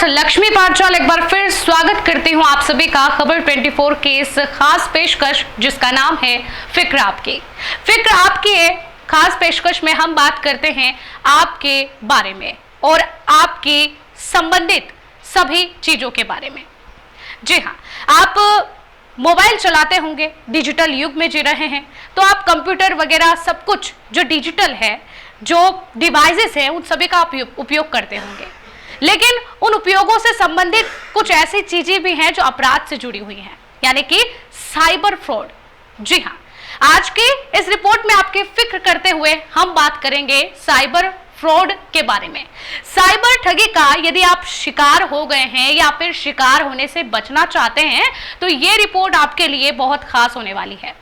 साथ लक्ष्मी पांचाल एक बार फिर स्वागत करती हूं आप सभी का खबर 24 के इस खास पेशकश जिसका नाम है फिक्र आपकी। फिक्र आपकी खास पेशकश में हम बात करते हैं आपके बारे में और आपकी संबंधित सभी चीजों के बारे में। जी हाँ, आप मोबाइल चलाते होंगे, डिजिटल युग में जी रहे हैं, तो आप कंप्यूटर वगैरह सब कुछ जो डिजिटल है, जो डिवाइसेस हैं, उन सभी का उपयोग करते होंगे। लेकिन उन उपयोगों से संबंधित कुछ ऐसी चीजें भी हैं जो अपराध से जुड़ी हुई हैं, यानी कि साइबर फ्रॉड। जी हाँ, आज की इस रिपोर्ट में आपकी फिक्र करते हुए हम बात करेंगे साइबर फ्रॉड के बारे में। साइबर ठगी का यदि आप शिकार हो गए हैं या फिर शिकार होने से बचना चाहते हैं तो ये रिपोर्ट आपके लिए बहुत खास होने वाली है,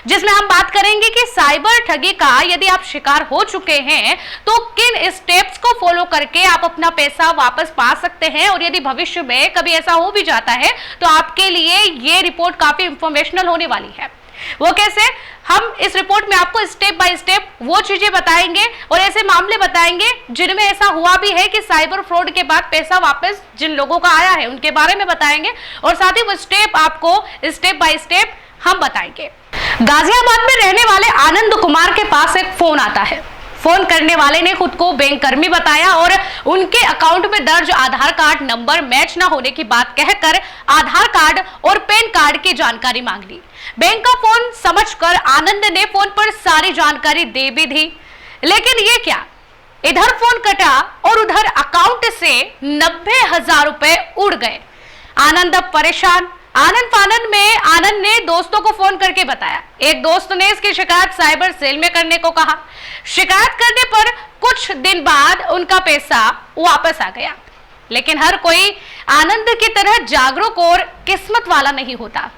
जिसमें हम बात करेंगे कि साइबर ठगी का यदि आप शिकार हो चुके हैं तो किन स्टेप्स को फॉलो करके आप अपना पैसा वापस पा सकते हैं, और यदि भविष्य में कभी ऐसा हो भी जाता है तो आपके लिए ये रिपोर्ट काफी इंफॉर्मेशनल होने वाली है। वो कैसे, हम इस रिपोर्ट में आपको स्टेप बाय स्टेप वो चीजें बताएंगे और ऐसे मामले बताएंगे जिनमें ऐसा हुआ भी है कि साइबर फ्रॉड के बाद पैसा वापस जिन लोगों का आया है उनके बारे में बताएंगे, और साथ ही वो स्टेप आपको स्टेप बाय स्टेप हम बताएंगे। गाजियाबाद में रहने वाले आनंद कुमार के पास एक फोन आता है। फोन करने वाले ने खुद को बैंक कर्मी बताया और उनके अकाउंट में दर्ज आधार कार्ड नंबर मैच न होने की बात कहकर आधार कार्ड और पैन कार्ड की जानकारी मांग ली। बैंक का फोन समझकर आनंद ने फोन पर सारी जानकारी दे भी दी, लेकिन ये क्या, इधर फोन कटा और उधर अकाउंट से 90,000 रुपए उड़ गए। आनंद अब परेशान। आनंद फानंद में आनंद ने दोस्तों को फोन करके बताया। एक दोस्त ने इसकी शिकायत साइबर सेल में करने को कहा। शिकायत करने पर कुछ दिन बाद उनका पैसा वापस आ गया, लेकिन हर कोई आनंद की तरह जागरूक और किस्मत वाला नहीं होता।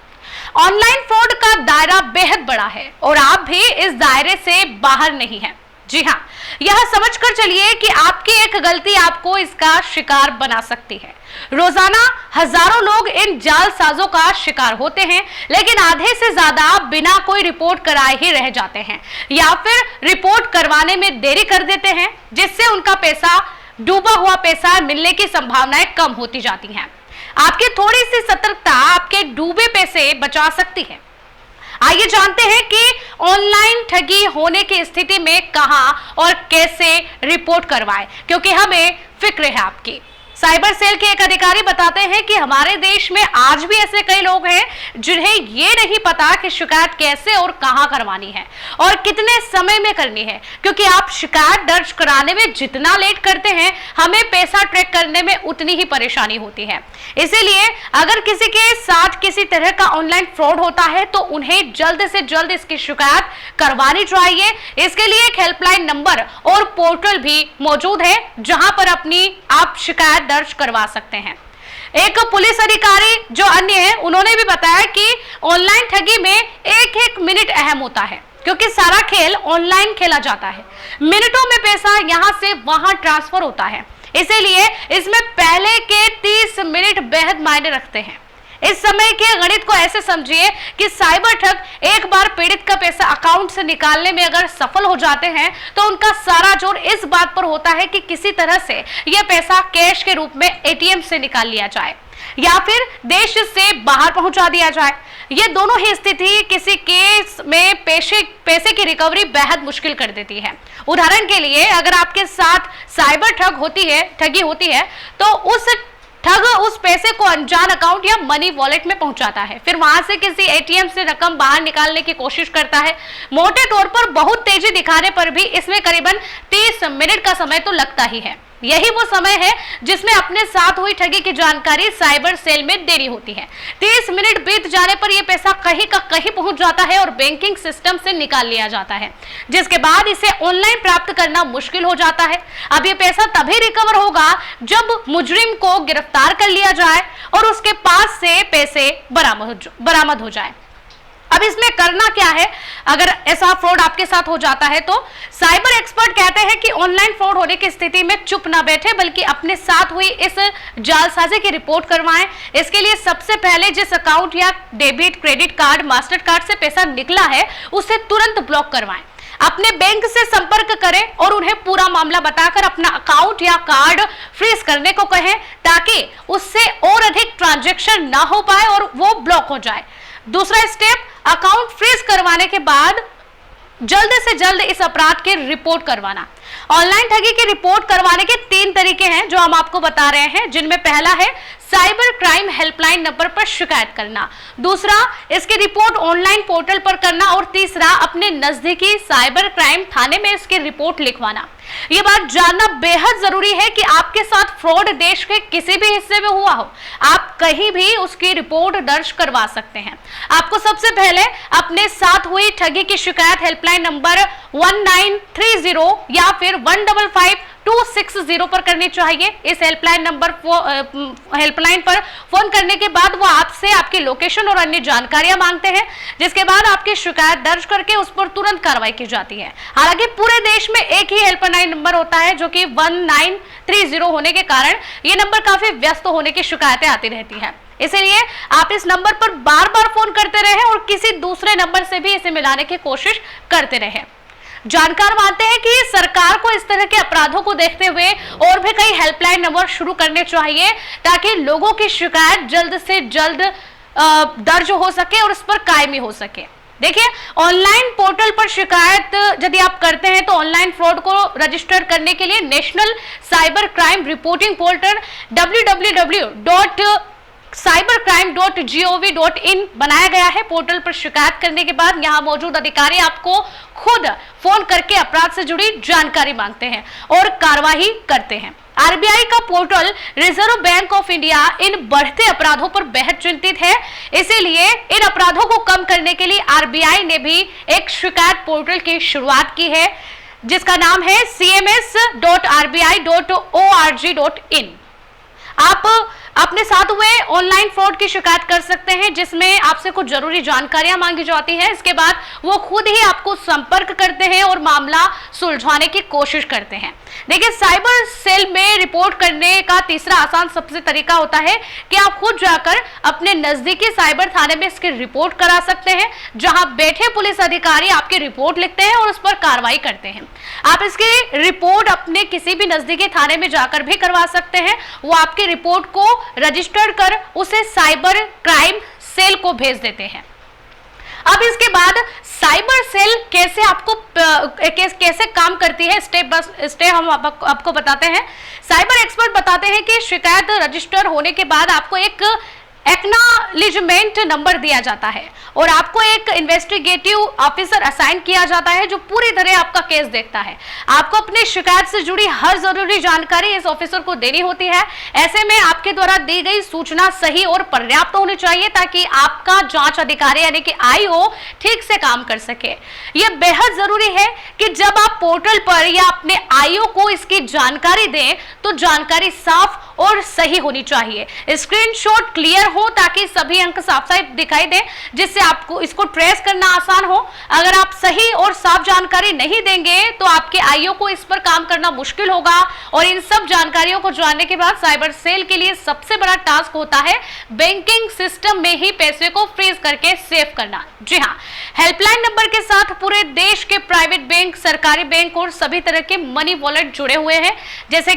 ऑनलाइन फ्रॉड का दायरा बेहद बड़ा है और आप भी इस दायरे से बाहर नहीं हैं। जी हाँ, यह समझकर चलिए कि आपकी एक गलती आपको इसका शिकार बना सकती है। रोजाना हजारों लोग इन जालसाजों का शिकार होते हैं, लेकिन आधे से ज्यादा बिना कोई रिपोर्ट कराए ही रह जाते हैं या फिर रिपोर्ट करवाने में देरी कर देते हैं, जिससे उनका पैसा, डूबा हुआ पैसा मिलने की संभावनाएं कम होती जाती हैं। आपकी थोड़ी सी सतर्कता आपके डूबे पैसे बचा सकती है। आइए जानते हैं कि ऑनलाइन ठगी होने की स्थिति में कहां और कैसे रिपोर्ट करवाएं, क्योंकि हमें फिक्र है आपकी। साइबर सेल के एक अधिकारी बताते हैं कि हमारे देश में आज भी ऐसे कई लोग हैं जिन्हें ये नहीं पता कि शिकायत कैसे और कहां करवानी है और कितने समय में करनी है, क्योंकि आप शिकायत दर्ज कराने में जितना लेट करते हैं हमें पैसा ट्रैक करने में उतनी ही परेशानी होती है। इसीलिए अगर किसी के साथ किसी तरह का ऑनलाइन फ्रॉड होता है तो उन्हें जल्द से जल्द इसकी शिकायत करवानी चाहिए। इसके लिए एक हेल्पलाइन नंबर और पोर्टल भी मौजूद है जहां पर अपनी आप शिकायत दर्ज करवा सकते हैं। एक पुलिस अधिकारी जो अन्य है, उन्होंने भी बताया कि ऑनलाइन ठगी में एक एक मिनट अहम होता है, क्योंकि सारा खेल ऑनलाइन खेला जाता है। मिनटों में पैसा यहां से वहां ट्रांसफर होता है, इसीलिए इसमें पहले के 30 मिनट बेहद मायने रखते हैं। इस समय के गणित को ऐसे समझिए कि साइबर ठग एक बार पीड़ित का पैसा अकाउंट से निकालने में अगर सफल हो जाते हैं तो उनका सारा जोर इस बात पर होता है कि किसी तरह से यह पैसा कैश के रूप में एटीएम से निकाल लिया जाए या फिर देश से बाहर पहुंचा दिया जाए। ये दोनों ही स्थिति किसी केस में पैसे की रिकवरी बेहद मुश्किल कर देती है। उदाहरण के लिए, अगर आपके साथ साइबर ठगी होती है तो उस ठग उस पैसे को अनजान अकाउंट या मनी वॉलेट में पहुंचाता है, फिर वहां से किसी एटीएम से रकम बाहर निकालने की कोशिश करता है। मोटे तौर पर बहुत तेजी दिखाने पर भी इसमें करीबन 30 मिनट का समय तो लगता ही है। यही वो समय है जिसमें अपने साथ हुई ठगी की जानकारी साइबर सेल में देरी होती है। 30 मिनट बीत जाने पर यह पैसा कहीं का कहीं पहुंच जाता है और बैंकिंग सिस्टम से निकाल लिया जाता है, जिसके बाद इसे ऑनलाइन प्राप्त करना मुश्किल हो जाता है। अब यह पैसा तभी रिकवर होगा जब मुजरिम को गिरफ्तार कर लिया जाए और उसके पास से पैसे बरामद हो जाए। अब इसमें करना क्या है अगर ऐसा फ्रॉड आपके साथ हो जाता है? तो साइबर एक्सपर्ट कहते हैं कि ऑनलाइन फ्रॉड होने की स्थिति में चुप ना बैठे, बल्कि अपने साथ हुई इस जालसाजी की रिपोर्ट करवाएं। इसके लिए सबसे पहले जिस अकाउंट या debit, credit card, master card से पैसा निकला है उसे तुरंत ब्लॉक करवाएं। अपने बैंक से संपर्क करें और उन्हें पूरा मामला बताकर अपना अकाउंट या कार्ड फ्रीज करने को कहें, ताकि उससे और अधिक ट्रांजैक्शन ना हो पाए और वो ब्लॉक हो जाए। दूसरा स्टेप, अकाउंट फ्रीज करवाने के बाद जल्द से जल्द इस अपराध की रिपोर्ट करवाना। ऑनलाइन ठगी की रिपोर्ट करवाने के 3 तरीके हैं जो हम आपको बता रहे हैं, जिनमें पहला है साइबर क्राइम हेल्पलाइन नंबर पर शिकायत करना, दूसरा इसकी रिपोर्ट ऑनलाइन पोर्टल पर करना और तीसरा अपने नजदीकी साइबर क्राइम थाने में इसकी रिपोर्ट लिखवाना। ये बात जानना बेहद जरूरी है कि आपके साथ फ्रॉड देश के किसी भी हिस्से में हुआ हो, आप कहीं भी उसकी रिपोर्ट दर्ज करवा सकते हैं। आपको सबसे पहले अपने साथ हुई ठगी की शिकायत हेल्पलाइन नंबर 1930 या फिर 155260 पर करनी चाहिए। इस हेल्पलाइन पर फोन करने के बाद वो आपसे आपकी लोकेशन और अन्य जानकारियां मांगते हैं, जिसके बाद आपकी शिकायत दर्ज करके उस पर तुरंत कार्रवाई की जाती है। हालांकि पूरे देश में एक ही हेल्पलाइन नंबर होता है, जो कि 1930 होने के कारण ये नंबर काफी व्यस्त होने की शिकायतें आती रहती है। इसलिए आप इस नंबर पर बार बार फोन करते रहें और किसी दूसरे नंबर से भी इसे मिलाने की कोशिश करते रहें। जानकार मानते हैं कि सरकार को इस तरह के अपराधों को देखते हुए और भी कई हेल्पलाइन नंबर शुरू करने चाहिए, ताकि लोगों की शिकायत जल्द से जल्द दर्ज हो सके और इस पर कायमी हो सके। देखिए, ऑनलाइन पोर्टल पर शिकायत यदि आप करते हैं तो ऑनलाइन फ्रॉड को रजिस्टर करने के लिए national cyber crime reporting portal www.cybercrime.gov.in बनाया गया है। पोर्टल पर शिकायत करने के बाद यहां मौजूद अधिकारी आपको खुद फोन करके अपराध से जुड़ी जानकारी मांगते हैं और कार्रवाई करते हैं। आरबीआई का portal reserve bank of India in बढ़ते अपराधों पर बेहद चिंतित है, इसीलिए इन अपराधों को कम करने के लिए आरबीआई ने भी एक शिकायत पोर्टल की शुरुआत की है, जिसका नाम है cms.rbi.org.in। आप अपने साथ हुए ऑनलाइन फ्रॉड की शिकायत कर सकते हैं, जिसमें आपसे कुछ जरूरी जानकारियां मांगी जाती हैं। इसके बाद वो खुद ही आपको संपर्क करते हैं और मामला सुलझाने की कोशिश करते हैं। देखिए, साइबर सेल में रिपोर्ट करने का तीसरा आसान सबसे तरीका होता है कि आप खुद जाकर अपने नजदीकी साइबर थाने में इसकी रिपोर्ट करा सकते हैं, जहां बैठे पुलिस अधिकारी आपकी रिपोर्ट लिखते हैं और उस पर कार्रवाई करते हैं। आप इसकी रिपोर्ट अपने किसी भी नजदीकी थाने में जाकर भी करवा सकते हैं। वो आपकी रिपोर्ट को रजिस्टर कर उसे साइबर क्राइम सेल को भेज देते हैं। अब इसके बाद साइबर सेल कैसे काम करती है, स्टेप बाय स्टेप हम आपको बताते हैं। साइबर एक्सपर्ट बताते हैं कि शिकायत रजिस्टर होने के बाद आपको एक एक्नॉलेजमेंट नंबर दिया जाता है और आपको एक इन्वेस्टिगेटिव ऑफिसर असाइन किया जाता है, जो पूरी तरह आपका केस देखता है। आपको अपनी शिकायत से जुड़ी हर जरूरी जानकारी इस ऑफिसर को देनी होती है। ऐसे में आपके द्वारा दी गई सूचना सही और पर्याप्त होनी चाहिए, ताकि आपका जांच अधिकारी यानी कि आईओ ठीक से काम कर सके। यह बेहद जरूरी है कि जब आप पोर्टल पर या अपने आईओ को इसकी जानकारी दें तो जानकारी साफ और सही होनी चाहिए, स्क्रीनशॉट क्लियर हो, ताकि सभी अंक साफ साफ दिखाई दे, जिससे आपको इसको ट्रेस करना आसान हो। अगर आप सही और साफ जानकारी नहीं देंगे तो आपके आईओ को इस पर काम करना मुश्किल होगा। और इन सब जानकारियों को जानने के बाद साइबर सेल के लिए सबसे बड़ा टास्क होता है बैंकिंग सिस्टम में ही पैसे को फ्रीज करके सेव करना। जी हाँ, हेल्पलाइन नंबर के साथ पूरे देश के प्राइवेट बैंक, सरकारी बैंक और सभी तरह के मनी वॉलेट जुड़े हुए हैं। जैसे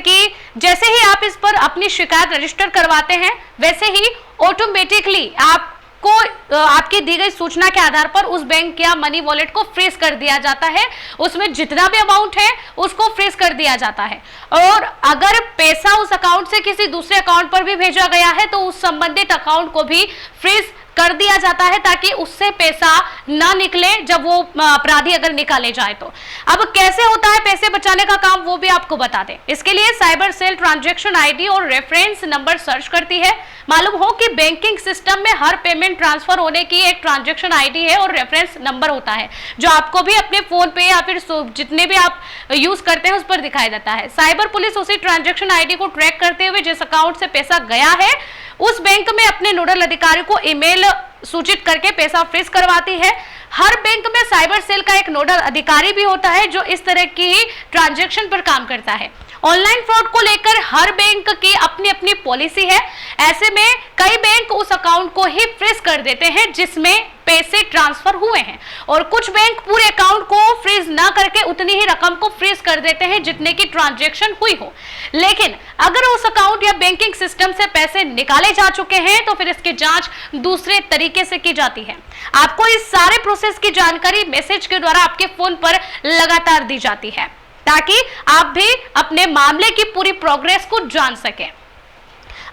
ही आप इस पर अपनी शिकायत रजिस्टर करवाते हैं, वैसे ही ऑटोमेटिकली आपकी दी गई सूचना के आधार पर उस बैंक या मनी वॉलेट को फ्रीज कर दिया जाता है। उसमें जितना भी अमाउंट है उसको फ्रीज कर दिया जाता है, और अगर पैसा उस अकाउंट से किसी दूसरे अकाउंट पर भी भेजा गया है तो उस संबंधित अकाउंट को भी फ्रीज कर दिया जाता है, ताकि उससे पैसा ना निकले जब वो अपराधी अगर निकाले जाए तो। अब कैसे होता है पैसे बचाने का काम, वो भी आपको बता दें। इसके लिए साइबर सेल ट्रांजैक्शन आईडी और रेफरेंस नंबर सर्च करती है। मालूम हो कि बैंकिंग सिस्टम में हर पेमेंट ट्रांसफर होने की एक ट्रांजैक्शन आईडी है और रेफरेंस नंबर होता है, जो आपको भी अपने फोन पे या फिर जितने भी आप यूज करते हैं उस पर दिखाई देता है। साइबर पुलिस उसी ट्रांजैक्शन आईडी को ट्रैक करते हुए जिस अकाउंट से पैसा गया है उस बैंक में अपने नोडल अधिकारी को ईमेल सूचित करके पैसा फ्रीज करवाती है। हर बैंक में साइबर सेल का एक नोडल अधिकारी भी होता है जो इस तरह की ट्रांजैक्शन पर काम करता है। ऑनलाइन फ्रॉड को लेकर हर बैंक की अपनी अपनी पॉलिसी है। ऐसे में कई बैंक उस अकाउंट को ही फ्रीज कर देते हैं जिसमें पैसे ट्रांसफर हुए हैं, और कुछ बैंक पूरे अकाउंट को फ्रीज ना करके उतनी ही रकम को फ्रीज कर देते हैं जितने की ट्रांजैक्शन हुई हो। लेकिन अगर उस अकाउंट या बैंकिंग सिस्टम से पैसे निकाले जा चुके हैं तो फिर इसकी जांच दूसरे तरीके से की जाती है। आपको इस सारे प्रोसेस की जानकारी मैसेज के द्वारा आपके फोन पर लगातार दी जाती है ताकि आप भी अपने मामले की पूरी प्रोग्रेस को जान सकें।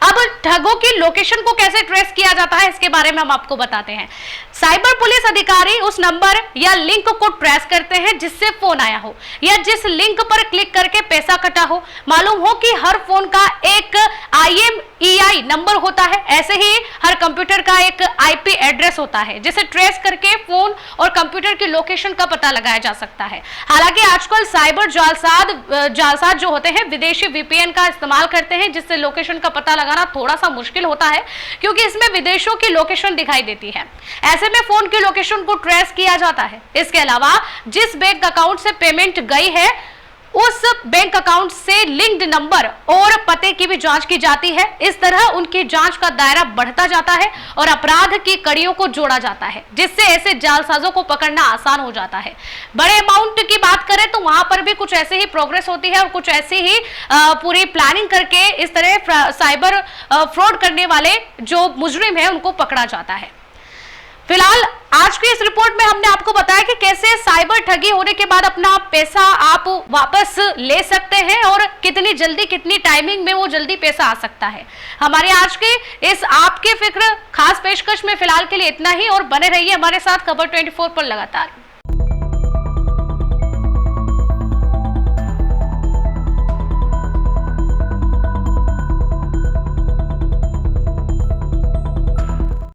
अब ठगों की लोकेशन को कैसे ट्रेस किया जाता है इसके बारे में हम आपको बताते हैं। साइबर पुलिस अधिकारी उस नंबर या लिंक को ट्रेस करते हैं जिससे फोन आया हो या जिस लिंक पर क्लिक करके पैसा कटा हो। मालूम हो कि हर फोन का एक IMEI नंबर होता है, ऐसे ही हर कंप्यूटर का एक IP एड्रेस होता है जिसे ट्रेस करके फोन और कंप्यूटर की लोकेशन का पता लगाया जा सकता है। हालांकि आजकल साइबर जालसाज जो होते हैं विदेशी VPN का इस्तेमाल करते हैं जिससे लोकेशन का पता लगाना थोड़ा सा मुश्किल होता है क्योंकि इसमें विदेशों की लोकेशन दिखाई देती है। ऐसे में फोन की लोकेशन को ट्रेस किया जाता है। इसके अलावा जिस बैंक अकाउंट से पेमेंट गई है उस बैंक अकाउंट से लिंक्ड नंबर और पते की भी जांच की जाती है। इस तरह उनकी जांच का दायरा बढ़ता जाता है और अपराध की कड़ियों को जोड़ा जाता है जिससे ऐसे जालसाजों को पकड़ना आसान हो जाता है। बड़े अमाउंट की बात करें तो वहां पर भी कुछ ऐसे ही प्रोग्रेस होती है और कुछ ऐसी ही पूरी प्लानिंग करके इस तरह साइबर फ्रॉड करने वाले जो मुजरिम है उनको पकड़ा जाता है। फिलहाल आज की इस रिपोर्ट में हमने आपको बताया कि कैसे साइबर ठगी होने के बाद अपना पैसा आप वापस ले सकते हैं और कितनी जल्दी कितनी टाइमिंग में वो जल्दी पैसा आ सकता है। हमारे आज के इस आपके फिक्र खास पेशकश में फिलहाल के लिए इतना ही और बने रहिए हमारे साथ खबर 24 पर लगातार।